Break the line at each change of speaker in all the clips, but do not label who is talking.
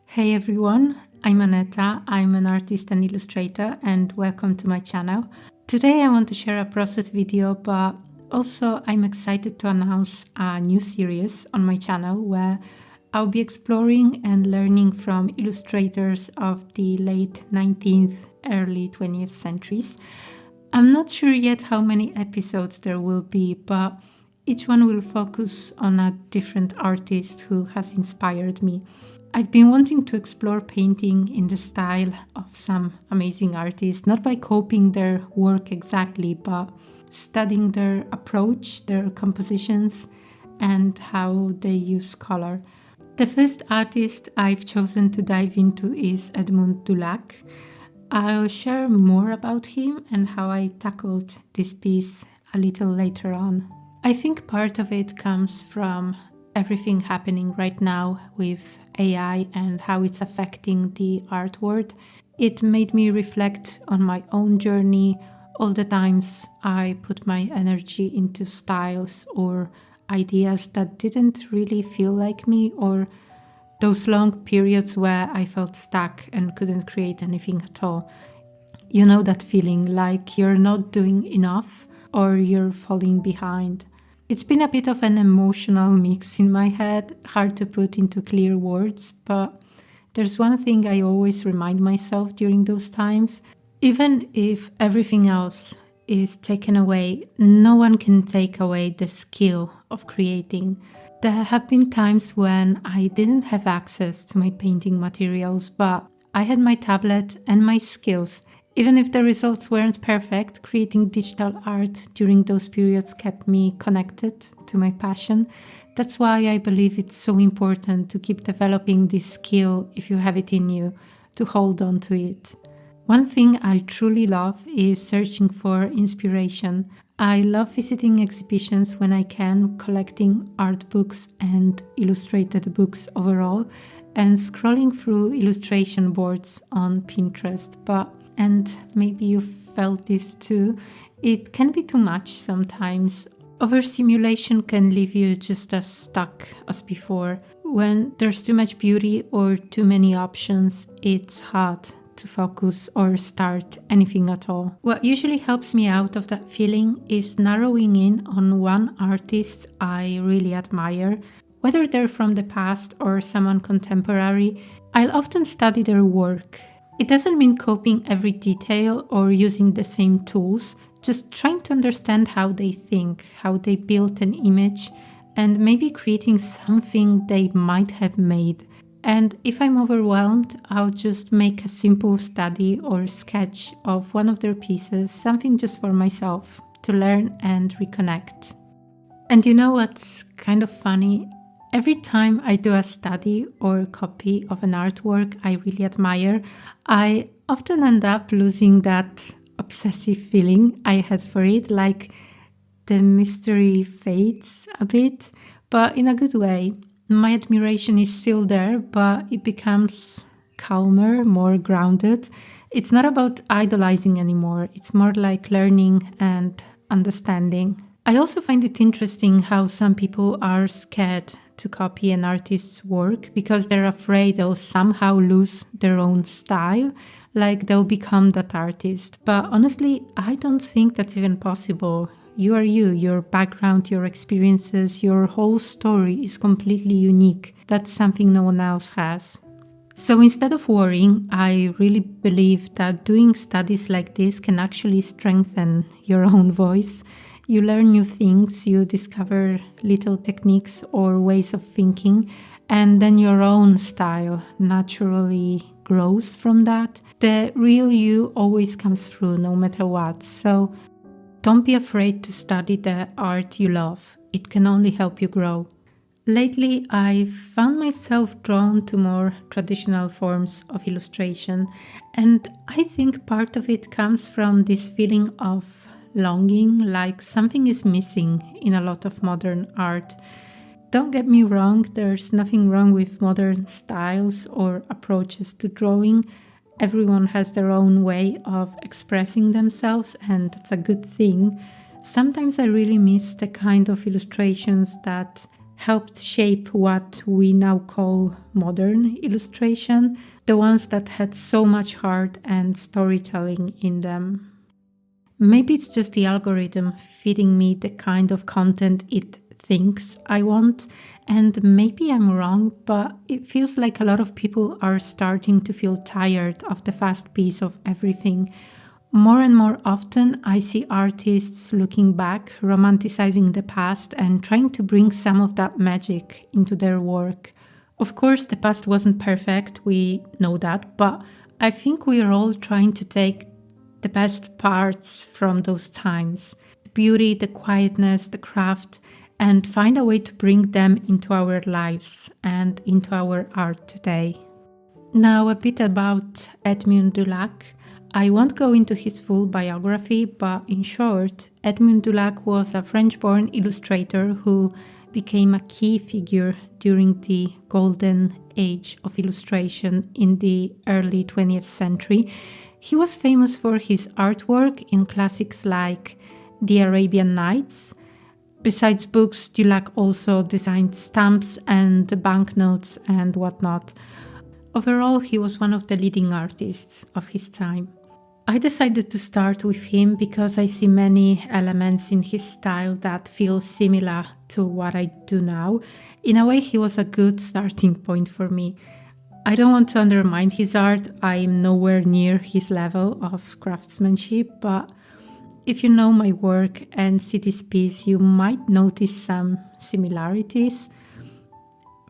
Hey everyone, I'm Aneta. I'm an artist and illustrator, and welcome to my channel. Today I want to share a process video, but also I'm excited to announce a new series on my channel where I'll be exploring and learning from illustrators of the late 19th, early 20th centuries. I'm not sure yet how many episodes there will be, but each one will focus on a different artist who has inspired me. I've been wanting to explore painting in the style of some amazing artists, not by copying their work exactly, but studying their approach, their compositions, and how they use color. The first artist I've chosen to dive into is Edmund Dulac. I'll share more about him and how I tackled this piece a little later on. I think part of it comes from everything happening right now with AI and how it's affecting the art world. It made me reflect on my own journey, all the times I put my energy into styles or ideas that didn't really feel like me, or those long periods where I felt stuck and couldn't create anything at all. You know that feeling like you're not doing enough or you're falling behind. It's been a bit of an emotional mix in my head, hard to put into clear words, but there's one thing I always remind myself during those times. Even if everything else is taken away, no one can take away the skill of creating. There have been times when I didn't have access to my painting materials, but I had my tablet and my skills. Even if the results weren't perfect, creating digital art during those periods kept me connected to my passion. That's why I believe it's so important to keep developing this skill if you have it in you, to hold on to it. One thing I truly love is searching for inspiration. I love visiting exhibitions when I can, collecting art books and illustrated books overall, and scrolling through illustration boards on Pinterest. And maybe you felt this too, it can be too much sometimes. Overstimulation can leave you just as stuck as before. When there's too much beauty or too many options, it's hard to focus or start anything at all. What usually helps me out of that feeling is narrowing in on one artist I really admire. Whether they're from the past or someone contemporary, I'll often study their work. It doesn't mean copying every detail or using the same tools, just trying to understand how they think, how they build an image, and maybe creating something they might have made. And if I'm overwhelmed, I'll just make a simple study or sketch of one of their pieces, something just for myself, to learn and reconnect. And you know what's kind of funny? Every time I do a study or copy of an artwork I really admire, I often end up losing that obsessive feeling I had for it, like the mystery fades a bit, but in a good way. My admiration is still there, but it becomes calmer, more grounded. It's not about idolizing anymore. It's more like learning and understanding. I also find it interesting how some people are scared to copy an artist's work because they're afraid they'll somehow lose their own style, like they'll become that artist. But honestly, I don't think that's even possible. You are you, your background, your experiences, your whole story is completely unique. That's something no one else has. So instead of worrying, I really believe that doing studies like this can actually strengthen your own voice. You learn new things, you discover little techniques or ways of thinking, and then your own style naturally grows from that. The real you always comes through no matter what. So don't be afraid to study the art you love. It can only help you grow. Lately, I've found myself drawn to more traditional forms of illustration, and I think part of it comes from this feeling of longing, like something is missing in a lot of modern art. Don't get me wrong, there's nothing wrong with modern styles or approaches to drawing. Everyone has their own way of expressing themselves, and that's a good thing. Sometimes I really miss the kind of illustrations that helped shape what we now call modern illustration, the ones that had so much heart and storytelling in them. Maybe it's just the algorithm feeding me the kind of content it thinks I want, and maybe I'm wrong, but it feels like a lot of people are starting to feel tired of the fast pace of everything. More and more often, I see artists looking back, romanticizing the past, and trying to bring some of that magic into their work. Of course, the past wasn't perfect, we know that, but I think we are all trying to take the best parts from those times, the beauty, the quietness, the craft, and find a way to bring them into our lives and into our art today. Now, a bit about Edmund Dulac. I won't go into his full biography, but in short, Edmund Dulac was a French-born illustrator who became a key figure during the golden age of illustration in the early 20th century. He was famous for his artwork in classics like The Arabian Nights. Besides books, Dulac also designed stamps and banknotes and whatnot. Overall, he was one of the leading artists of his time. I decided to start with him because I see many elements in his style that feel similar to what I do now. In a way, he was a good starting point for me. I don't want to undermine his art. I'm nowhere near his level of craftsmanship, but if you know my work and see this piece, you might notice some similarities.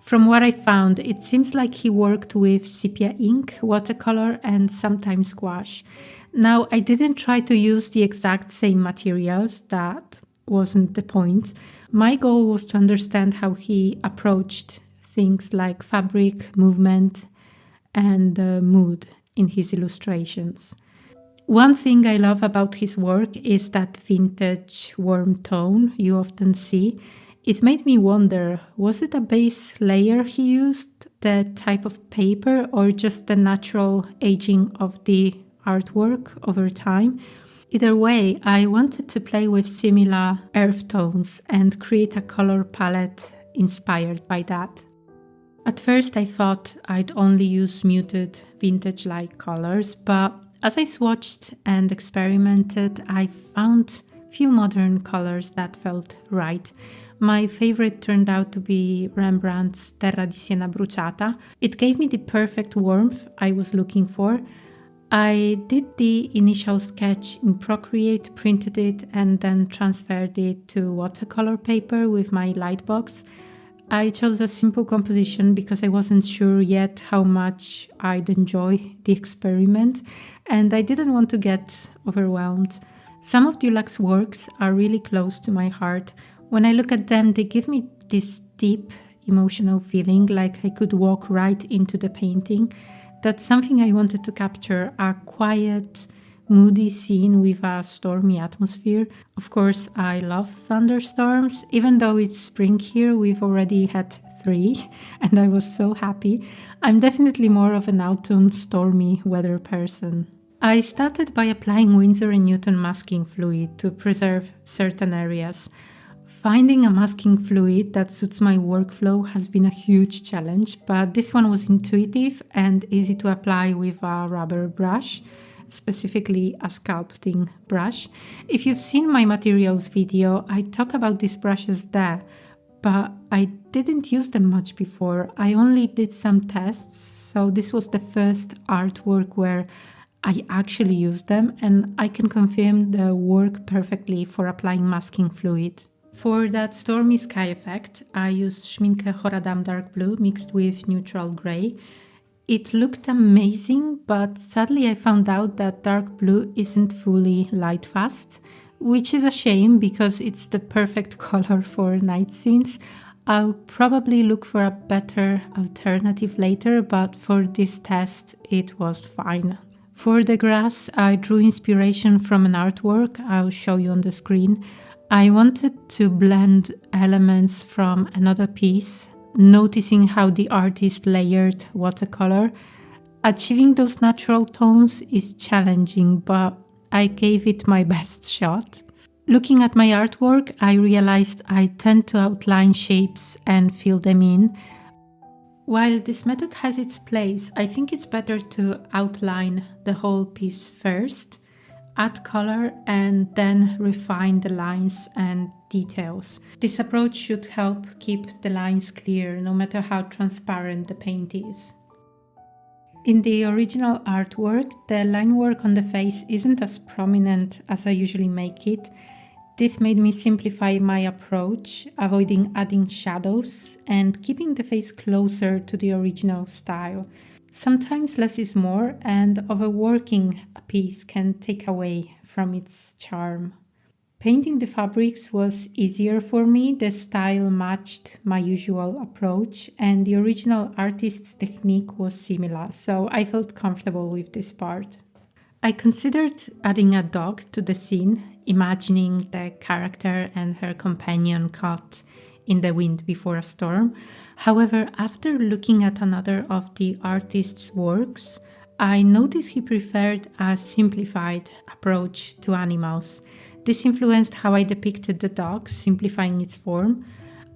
From what I found, it seems like he worked with sepia ink, watercolor, and sometimes gouache. Now, I didn't try to use the exact same materials, that wasn't the point. My goal was to understand how he approached things like fabric, movement, and mood in his illustrations. One thing I love about his work is that vintage warm tone you often see. It made me wonder, was it a base layer he used, the type of paper, or just the natural aging of the artwork over time? Either way, I wanted to play with similar earth tones and create a color palette inspired by that. At first I thought I'd only use muted vintage-like colors, but as I swatched and experimented, I found few modern colors that felt right. My favorite turned out to be Rembrandt's Terra di Siena Bruciata. It gave me the perfect warmth I was looking for. I did the initial sketch in Procreate, printed it, and then transferred it to watercolor paper with my lightbox. I chose a simple composition because I wasn't sure yet how much I'd enjoy the experiment, and I didn't want to get overwhelmed. Some of Dulac's works are really close to my heart. When I look at them, they give me this deep emotional feeling, like I could walk right into the painting. That's something I wanted to capture, a quiet, moody scene with a stormy atmosphere. Of course, I love thunderstorms. Even though it's spring here, we've already had 3, and I was so happy. I'm definitely more of an autumn, stormy weather person. I started by applying Winsor & Newton masking fluid to preserve certain areas. Finding a masking fluid that suits my workflow has been a huge challenge, but this one was intuitive and easy to apply with a rubber brush, specifically a sculpting brush. If you've seen my materials video, I talk about these brushes there, but I didn't use them much before. I only did some tests, so this was the first artwork where I actually used them, and I can confirm they work perfectly for applying masking fluid. For that stormy sky effect, I used Schminke Horadam Dark Blue mixed with neutral grey. It looked amazing, but sadly I found out that dark blue isn't fully light fast, which is a shame because it's the perfect color for night scenes. I'll probably look for a better alternative later, but for this test it was fine. For the grass, I drew inspiration from an artwork I'll show you on the screen. I wanted to blend elements from another piece, noticing how the artist layered watercolor. Achieving those natural tones is challenging, but I gave it my best shot. Looking at my artwork, I realized I tend to outline shapes and fill them in. While this method has its place, I think it's better to outline the whole piece first, add color, and then refine the lines and details. This approach should help keep the lines clear, no matter how transparent the paint is. In the original artwork, the line work on the face isn't as prominent as I usually make it. This made me simplify my approach, avoiding adding shadows and keeping the face closer to the original style. Sometimes less is more, and overworking a piece can take away from its charm. Painting the fabrics was easier for me. The style matched my usual approach, and the original artist's technique was similar, so I felt comfortable with this part. I considered adding a dog to the scene, imagining the character and her companion caught in the wind before a storm. However, after looking at another of the artist's works, I noticed he preferred a simplified approach to animals. This influenced how I depicted the dog, simplifying its form.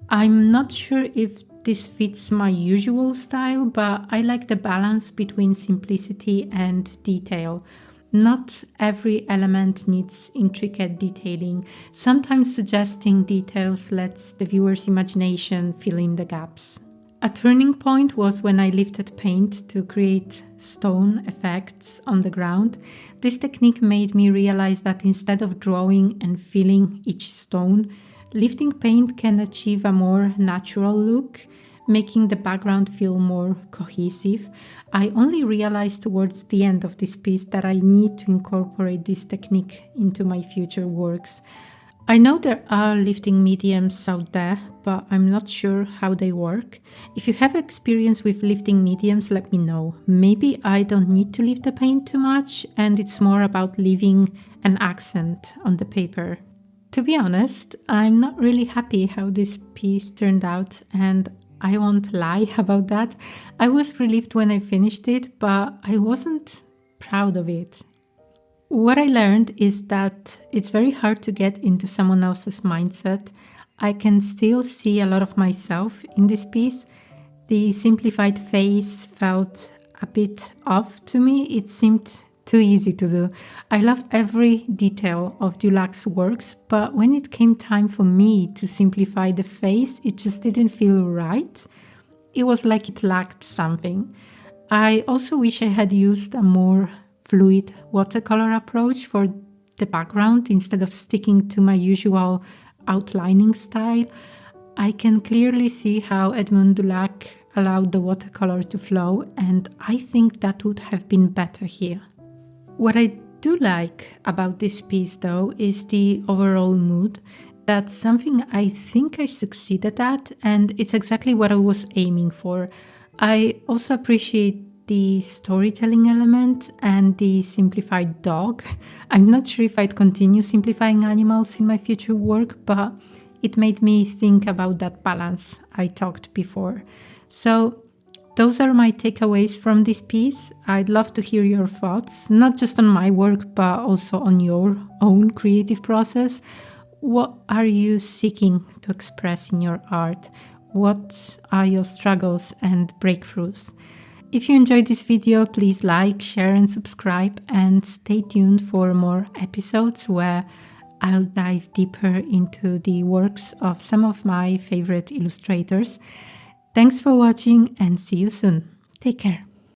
I'm not sure if this fits my usual style, but I like the balance between simplicity and detail. Not every element needs intricate detailing. Sometimes suggesting details lets the viewer's imagination fill in the gaps. A turning point was when I lifted paint to create stone effects on the ground. This technique made me realize that instead of drawing and filling each stone, lifting paint can achieve a more natural look, making the background feel more cohesive. I only realized towards the end of this piece that I need to incorporate this technique into my future works. I know there are lifting mediums out there, but I'm not sure how they work. If you have experience with lifting mediums, let me know. Maybe I don't need to lift the paint too much, and it's more about leaving an accent on the paper. To be honest, I'm not really happy how this piece turned out, and I won't lie about that. I was relieved when I finished it, but I wasn't proud of it. What I learned is that it's very hard to get into someone else's mindset. I can still see a lot of myself in this piece. The simplified face felt a bit off to me. It seemed too easy to do. I love every detail of Dulac's works, but when it came time for me to simplify the face, it just didn't feel right. It was like it lacked something. I also wish I had used a more fluid watercolor approach for the background instead of sticking to my usual outlining style. I can clearly see how Edmund Dulac allowed the watercolor to flow, and I think that would have been better here. What I do like about this piece, though, is the overall mood. That's something I think I succeeded at, and it's exactly what I was aiming for. I also appreciate the storytelling element and the simplified dog. I'm not sure if I'd continue simplifying animals in my future work, but it made me think about that balance I talked before. So those are my takeaways from this piece. I'd love to hear your thoughts, not just on my work, but also on your own creative process. What are you seeking to express in your art? What are your struggles and breakthroughs? If you enjoyed this video, please like, share and subscribe, and stay tuned for more episodes where I'll dive deeper into the works of some of my favorite illustrators. Thanks for watching and see you soon. Take care.